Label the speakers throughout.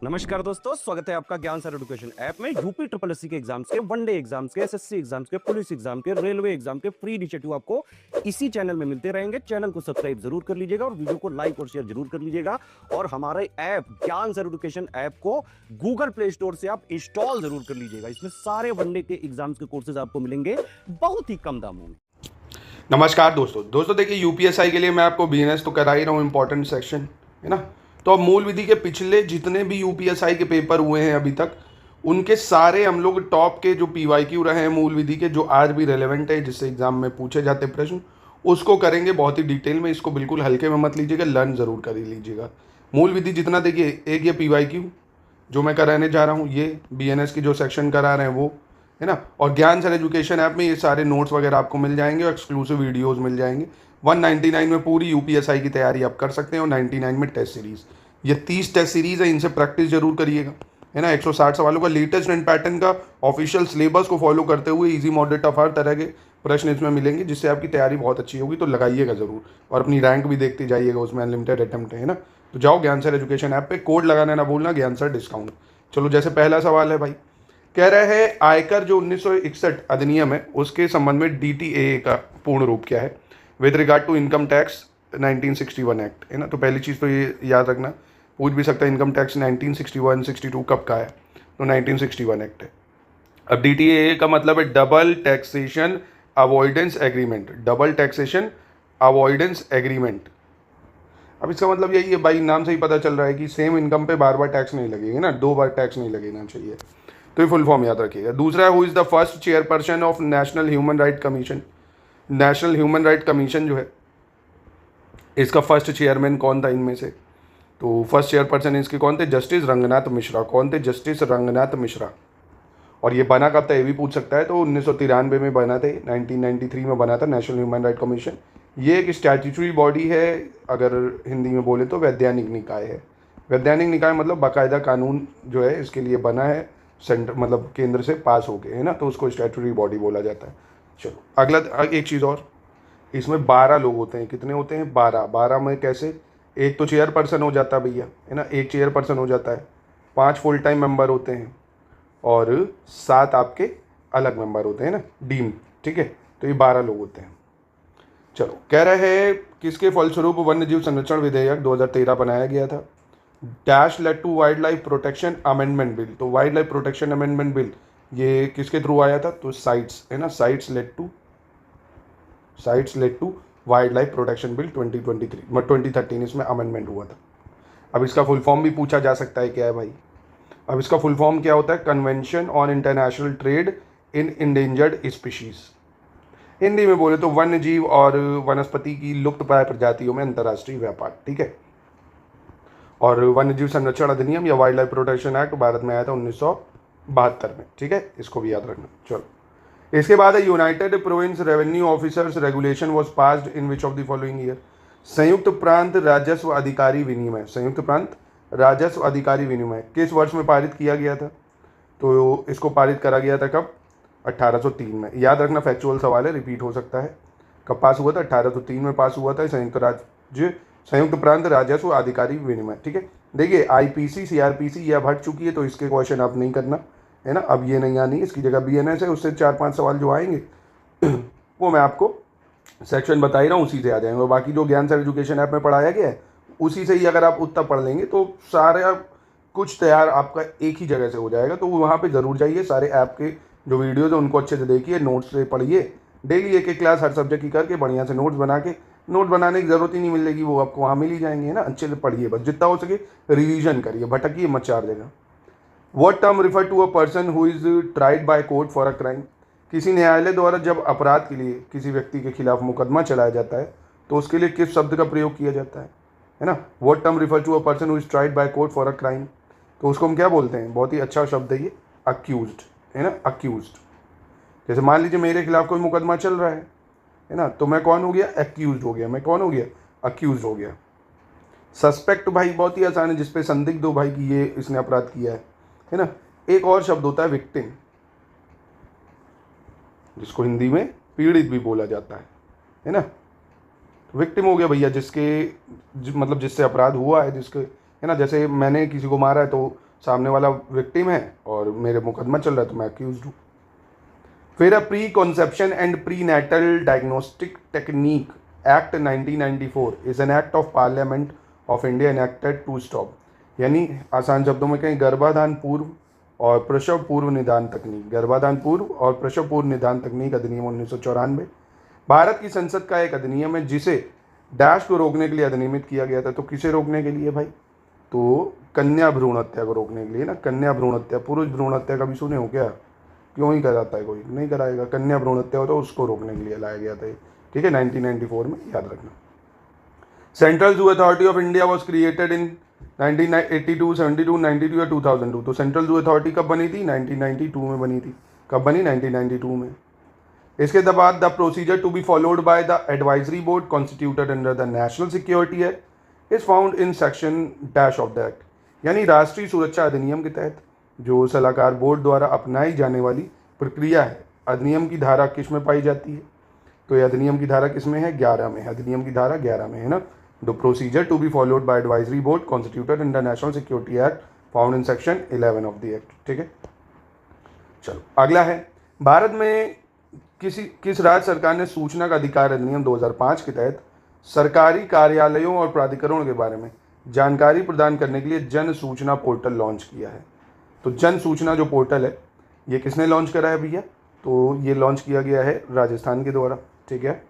Speaker 1: नमस्कार दोस्तों, स्वागत है आपका ज्ञान सर एजुकेशन ऐप में। यूपी ट्रिपल एससी के एग्जाम्स के, वनडे एग्जाम्स के, एसएससी एग्जाम्स के, पुलिस एग्जाम के, रेलवे एग्जाम के फ्री इनिशिएटिव आपको इसी चैनल में मिलते रहेंगे। चैनल को सब्सक्राइब जरूर कर लीजिएगा और वीडियो को लाइक और शेयर जरूर कर लीजिएगा। और हमारे ऐप ज्ञान सर एजुकेशन ऐप को गूगल प्ले स्टोर से आप इंस्टॉल जरूर कर लीजिएगा। इसमें सारे वनडे के एग्जाम्स के कोर्सेज आपको मिलेंगे बहुत ही कम दामों में।
Speaker 2: नमस्कार दोस्तों देखिए यूपीएसआई के लिए मैं आपको बीएनएस तो करा ही रहा हूँ, इंपॉर्टेंट सेक्शन है ना। तो अब मूल विधि के पिछले जितने भी यूपीएसआई के पेपर हुए हैं अभी तक, उनके सारे हम लोग टॉप के जो पीवाईक्यू रहे हैं मूल विधि के, जो आज भी रेलेवेंट है, जिससे एग्जाम में पूछे जाते प्रश्न, उसको करेंगे बहुत ही डिटेल में। इसको बिल्कुल हल्के में मत लीजिएगा, लर्न ज़रूर कर ही लीजिएगा। मूल विधि जितना देखिए, एक ये पीवाईक्यू जो मैं कराने जा रहा हूँ, ये बीएनएस की जो सेक्शन करा रहे हैं वो है ना। और ज्ञान सर एजुकेशन ऐप में ये सारे नोट्स वगैरह आपको मिल जाएंगे और एक्सक्लूसिव वीडियोस मिल जाएंगे। 199 में पूरी यूपीएसआई की तैयारी आप कर सकते हैं और 99 में टेस्ट सीरीज़। ये 30 टेस्ट सीरीज़ है, इनसे प्रैक्टिस जरूर करिएगा, है ना। 160 सवालों का लेटेस्ट एंड पैटर्न का ऑफिशियल सिलेबस को फॉलो करते हुए इजी मॉडरेट टफ हर तरह के प्रश्न इसमें मिलेंगे, जिससे आपकी तैयारी बहुत अच्छी होगी। तो लगाइएगा ज़रूर और अपनी रैंक भी देखते जाइएगा, उसमें अनलिमिटेड अटेम्प्ट है ना। तो जाओ ज्ञान सर एजुकेशन ऐप पे, कोड लगाना ना भूलना, ज्ञान सर डिस्काउंट। चलो, जैसे पहला सवाल है भाई, कह रहे हैं आयकर जो 1961 अधिनियम है उसके संबंध में डीटीए का पूर्ण रूप क्या है with regard to income tax 1961 act, है ना। तो पहली चीज़ तो ये याद रखना, पूछ भी सकता है इनकम टैक्स 1961-62 कब का है, तो 1961 एक्ट है। अब डीटीए का मतलब है double taxation avoidance agreement, double taxation avoidance agreement. अब इसका मतलब यही है भाई, नाम से ही पता चल रहा है कि सेम इनकम पे बार बार टैक्स नहीं लगेगा ना, 2 बार टैक्स नहीं लगेना चाहिए। तो ये फुल फॉर्म याद रखिएगा। दूसरा, who is the first chairperson of national human right commission. National human right commission जो है, इसका फर्स्ट चेयरमैन कौन था इनमें से, तो फर्स्ट चेयरपर्सन इसके कौन थे, जस्टिस रंगनाथ मिश्रा। कौन थे, जस्टिस रंगनाथ मिश्रा। और ये बना कब था ये भी पूछ सकता है, तो 1993 में बना थे, 1993 में बना था नेशनल ह्यूमन राइट कमीशन। ये एक स्टैट्यूटरी बॉडी है, अगर हिंदी में बोले तो वैधानिक निकाय है। वैधानिक निकाय मतलब बाकायदा कानून जो है इसके लिए बना है, सेंटर मतलब केंद्र से पास हो गए, है ना, तो उसको स्टैट्यूटरी बॉडी बोला जाता है। चलो अगला, एक चीज़ और, इसमें 12 लोग होते हैं। कितने होते हैं, 12। 12 में कैसे, एक तो चेयरपर्सन हो जाता है भैया, है ना, एक चेयरपर्सन हो जाता है, 5 फुल टाइम मेंबर होते हैं और 7 आपके अलग मेंबर होते हैं ना, डीम, ठीक है। तो ये 12 लोग होते हैं। चलो, कह रहे हैं किसके फलस्वरूप वन्य जीव संरक्षण विधेयक 2013 बनाया गया था। Dash led to wildlife protection amendment bill. तो wildlife protection amendment bill ये किसके थ्रू आया था, तो साइट्स, है ना, CITES led to wildlife protection bill 2013 इसमें अमेंडमेंट हुआ था। अब इसका फुल फॉर्म भी पूछा जा सकता है, क्या है भाई। अब इसका फुल फॉर्म क्या होता है, convention on international trade in endangered species. Hindi में बोले तो वन्य जीव और वनस्पति की लुप्तप्राय प्रजातियों में अंतर्राष्ट्रीय व्यापार, ठीक है। और वन्य जीव संरक्षण अधिनियम या wild life protection act Bharat में आया था 1972 में, ठीक है, इसको भी याद रखना। चलो, इसके बाद है United province revenue officers regulation was passed in which of the following year. संयुक्त प्रांत राजस्व अधिकारी विनिमय, संयुक्त प्रांत राजस्व अधिकारी विनिमय किस वर्ष में पारित किया गया था, तो इसको पारित करा गया था कब, 1803 में। याद रखना, फैक्चुअल सवाल है, रिपीट हो सकता है। कब पास हुआ था, 1803 में पास हुआ था, संयुक्त प्रांत राजस्व अधिकारी विनिमय, ठीक है। देखिए आईपीसी सीआरपीसी यह हट चुकी है, तो इसके क्वेश्चन आप नहीं करना, है ना। अब ये नहीं आनी, इसकी जगह बीएनएस है, उससे 4-5 सवाल जो आएंगे वो मैं आपको सेक्शन बता ही रहा हूँ, उसी से आ जाएंगे। और बाकी जो ज्ञान सर एजुकेशन ऐप में पढ़ाया गया है उसी से ही अगर आप उत्तर पढ़ लेंगे तो सारा कुछ तैयार आपका एक ही जगह से हो जाएगा। तो वहाँ पे ज़रूर जाइए, सारे ऐप के जो वीडियोज़ हैं उनको अच्छे से देखिए, नोट्स से पढ़िए, डेली एक क्लास हर सब्जेक्ट की करके बढ़िया से नोट्स बना के, नोट बनाने की ज़रूरत ही नहीं मिलेगी, वो आपको वहाँ मिल ही जाएंगे, है ना। अच्छे से पढ़िए, बस जितना हो सके रिवीजन करिए, भटकिए मत 4 जगह। What term refer to a person who is tried by court for a crime. किसी न्यायालय द्वारा जब अपराध के लिए किसी व्यक्ति के खिलाफ मुकदमा चलाया जाता है तो उसके लिए किस शब्द का प्रयोग किया जाता है ना। What term refer to a person who is tried by court for a crime, तो उसको हम क्या बोलते हैं, बहुत ही अच्छा शब्द है ये, अक्यूज्ड, है ना, अक्यूज्ड। जैसे मान लीजिए मेरे खिलाफ कोई मुकदमा चल रहा है ना, तो मैं कौन हो गया, एक्यूज्ड हो गया। मैं कौन हो गया, अक्यूज्ड हो गया। सस्पेक्ट भाई बहुत ही आसान है, जिसपे संदिग्ध हो भाई कि ये इसने अपराध किया है ना। एक और शब्द होता है विक्टिम, जिसको हिंदी में पीड़ित भी बोला जाता है ना। विक्टिम हो गया भैया जिसके मतलब जिससे अपराध हुआ है, जिसके, है ना। जैसे मैंने किसी को मारा है तो सामने वाला विक्टिम है और मेरे मुकदमा चल रहा है तो मैं अक्यूज हूँ। फिर pre conception and pre natal diagnostic technique act 1994 is an act of parliament of India enacted to stop, यानी आसान शब्दों में कहें गर्भाधान पूर्व और प्रसव पूर्व निदान तकनीक, गर्भाधान पूर्व और प्रसव पूर्व निदान तकनीक अधिनियम 1994 भारत की संसद का एक अधिनियम है जिसे डैश को रोकने के लिए अधिनियमित किया गया था। तो किसे रोकने के लिए भाई? तो कन्या भ्रूण हत्या को रोकने के लिए ना। कन्या भ्रूण हत्या, पुरुष भ्रूण हत्या कभी सुने हो क्या? क्यों ही कराता है कोई? नहीं कराएगा। कन्या भ्रूण हत्या हो तो उसको रोकने के लिए लाया गया था, ठीक है, 1994 में, याद रखना। Central zoo authority of India was created in 1982, 72, 92 या 2002। तो सेंट्रल जू अथॉरिटी कब बनी थी? 1992 में बनी थी। कब बनी? 1992 में। इसके बाद the procedure to be followed by the advisory board constituted under the national security act is found in section dash of the act, यानी राष्ट्रीय सुरक्षा अधिनियम के तहत जो सलाहकार बोर्ड द्वारा अपनाई जाने वाली प्रक्रिया है, अधिनियम की धारा किस में पाई जाती है? तो ये अधिनियम की धारा किस में है? 11 में। अधिनियम की धारा 11 में है ना। The procedure to be followed by advisory board constituted under national security act found in section 11 of the act, ठीक है। चलो अगला है, भारत में किस राज्य सरकार ने सूचना का अधिकार अधिनियम 2005 के तहत सरकारी कार्यालयों और प्राधिकरणों के बारे में जानकारी प्रदान करने के लिए जन सूचना पोर्टल लॉन्च किया है? तो जन सूचना जो पोर्टल है ये किसने लॉन्च करा है भैया? तो ये लॉन्च किया गया है राजस्थान के द्वारा, ठीक है।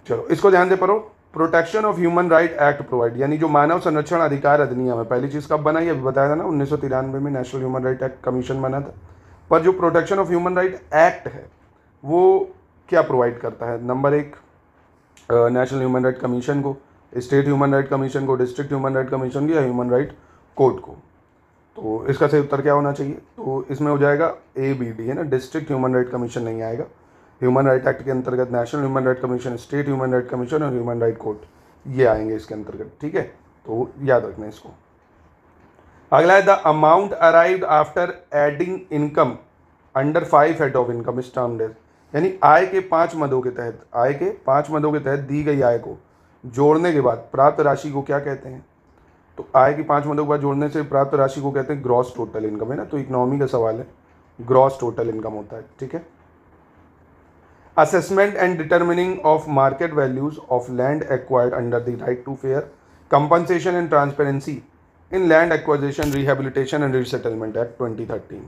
Speaker 2: चलो इसको ध्यान से पढ़ो। Protection of human right act provide, यानी जो मानव संरक्षण अधिकार अधिनियम है, पहली चीज़ कब बना? ये अभी बताया था ना, 1993 में national human right act commission बना था। पर जो protection of human right act है वो क्या प्रोवाइड करता है? Number 1, national human right commission को, स्टेट ह्यूमन राइट कमीशन को, डिस्ट्रिक्ट ह्यूमन राइट कमीशन को या ह्यूमन राइट कोर्ट को। तो इसका सही उत्तर क्या होना चाहिए? तो इसमें हो जाएगा ABD, है ना, डिस्ट्रिक्ट ह्यूमन राइट कमीशन नहीं आएगा। ह्यूमन राइट एक्ट के अंतर्गत national human right commission, state human right commission और ह्यूमन राइट कोर्ट ये आएंगे इसके अंतर्गत, ठीक है। तो याद रखना इसको। अगला है the amount arrived after adding income under 5 head of income is termed as, यानी आय के 5 मदों के तहत, आय के 5 मदों के तहत दी गई आय को जोड़ने के बाद प्राप्त राशि को क्या कहते हैं? तो आय की 5 मदों के बाद जोड़ने से प्राप्त राशि को कहते हैं ग्रॉस टोटल इनकम, है ना। तो इकोनॉमी का सवाल है, ग्रॉस टोटल इनकम होता है, ठीक है। Assessment and determining of market values of land acquired under the right to fair compensation and transparency in land acquisition rehabilitation and resettlement act 2013,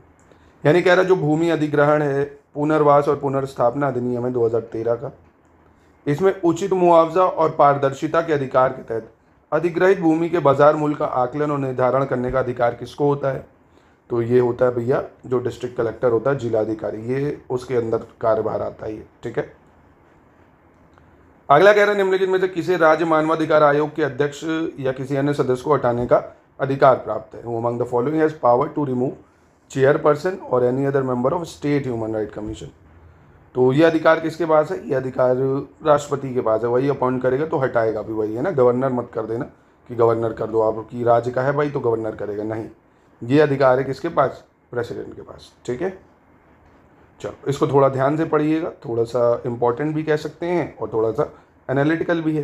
Speaker 2: यानी कह रहा जो भूमि अधिग्रहण है, पुनर्वास और पुनर्स्थापना अधिनियम है 2013 का, इसमें उचित मुआवजा और पारदर्शिता के अधिकार के तहत अधिग्रहित भूमि के बाजार मूल्य का आकलन और निर्धारण करने का अधिकार किसको होता है? तो ये होता है भैया जो डिस्ट्रिक्ट कलेक्टर होता है, जिलाधिकारी, ये उसके अंदर कार्यभार आता है ये, ठीक है। अगला कह रहा है निम्नलिखित में से किसे राज्य मानवाधिकार आयोग के अध्यक्ष या किसी अन्य सदस्य को हटाने का अधिकार प्राप्त है? Who among the following has power to remove chairperson or any other member of state human right commission? तो ये अधिकार किसके पास है? ये अधिकार राष्ट्रपति के पास है, वही अपॉइंट करेगा तो हटाएगा भी वही, है ना। गवर्नर मत कर देना कि गवर्नर कर दो, आपकी राज्य का है भाई तो गवर्नर करेगा, नहीं, ये अधिकार है किसके पास? प्रेसिडेंट के पास, ठीक है। चलो इसको थोड़ा ध्यान से पढ़िएगा, थोड़ा सा इंपॉर्टेंट भी कह सकते हैं और थोड़ा सा एनालिटिकल भी है।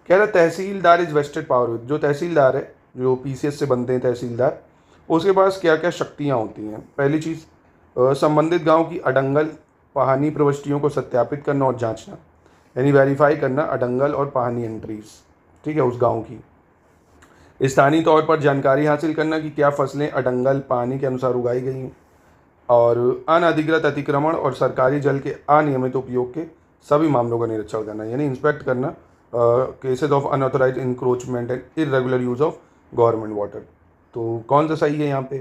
Speaker 2: कह रहा तहसीलदार इज वेस्टेड पावर विद, जो तहसीलदार है, जो PCS से बनते हैं तहसीलदार, उसके पास क्या क्या शक्तियाँ होती हैं? पहली चीज़, संबंधित गांव की अडंगल पहानी प्रविष्टियों को सत्यापित करना और जांचना, यानी वेरीफाई करना अडंगल और पहानी एंट्रीज, ठीक है, उस गांव की। स्थानीय तौर पर जानकारी हासिल करना कि क्या फसलें अडंगल पहानी के अनुसार उगाई गई हैं, और अनधिकृत अतिक्रमण और सरकारी जल के अनियमित उपयोग के सभी मामलों का निरीक्षण करना, यानी इंस्पेक्ट करना cases of unauthorised encroachment and irregular use of government water. तो कौन सा सही है यहाँ पे?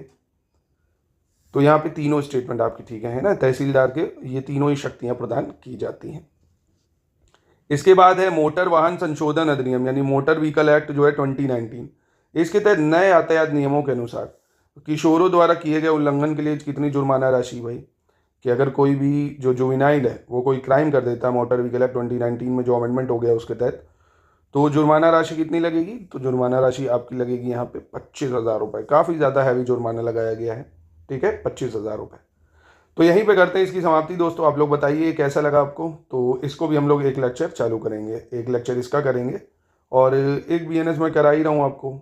Speaker 2: तो यहाँ पे तीनों स्टेटमेंट आपकी ठीक है ना, तहसीलदार के ये तीनों ही शक्तियाँ प्रदान की जाती हैं। इसके बाद है मोटर वाहन संशोधन अधिनियम, यानी मोटर व्हीकल एक्ट जो है 2019, इसके तहत नए यातायात नियमों के अनुसार किशोरों द्वारा किए गए उल्लंघन के लिए कितनी जुर्माना राशि भाई? कि अगर कोई भी जो जुवेनाइल है वो कोई क्राइम कर देता है मोटर व्हीकल एक्ट 2019 में जो अमेंडमेंट हो गया उसके तहत, तो जुर्माना राशि कितनी लगेगी? तो जुर्माना राशि आपकी लगेगी यहाँ पे 25,000 रुपये। काफ़ी ज़्यादा हैवी जुर्माना लगाया गया है, ठीक है, 25,000 रुपये। तो यहीं पे करते हैं इसकी समाप्ति दोस्तों। आप लोग बताइए कैसा लगा आपको। तो इसको भी हम लोग एक लेक्चर चालू करेंगे, एक लेक्चर इसका करेंगे और एक BNS में करा ही रहा हूँ आपको,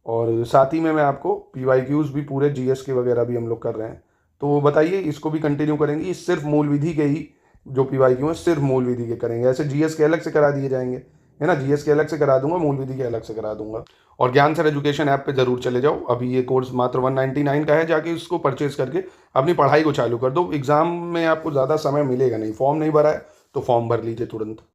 Speaker 2: और साथ ही में मैं आपको PYQs भी पूरे GS के वगैरह भी हम लोग कर रहे हैं। तो बताइए, इसको भी कंटिन्यू करेंगे? ये सिर्फ मूल विधि के ही जो PYQ है सिर्फ मूल विधि के करेंगे। ऐसे GS के अलग से करा दिए जाएंगे, है ना। GS के अलग से करा दूंगा, मूल विधि के अलग से करा दूंगा। और ज्ञान सर एजुकेशन ऐप पे ज़रूर चले जाओ। अभी ये कोर्स मात्र 199 का है, जाके इसको परचेज करके अपनी पढ़ाई को चालू कर दो। एग्ज़ाम में आपको ज़्यादा समय मिलेगा नहीं। फॉर्म नहीं भरा है तो फॉर्म भर लीजिए तुरंत।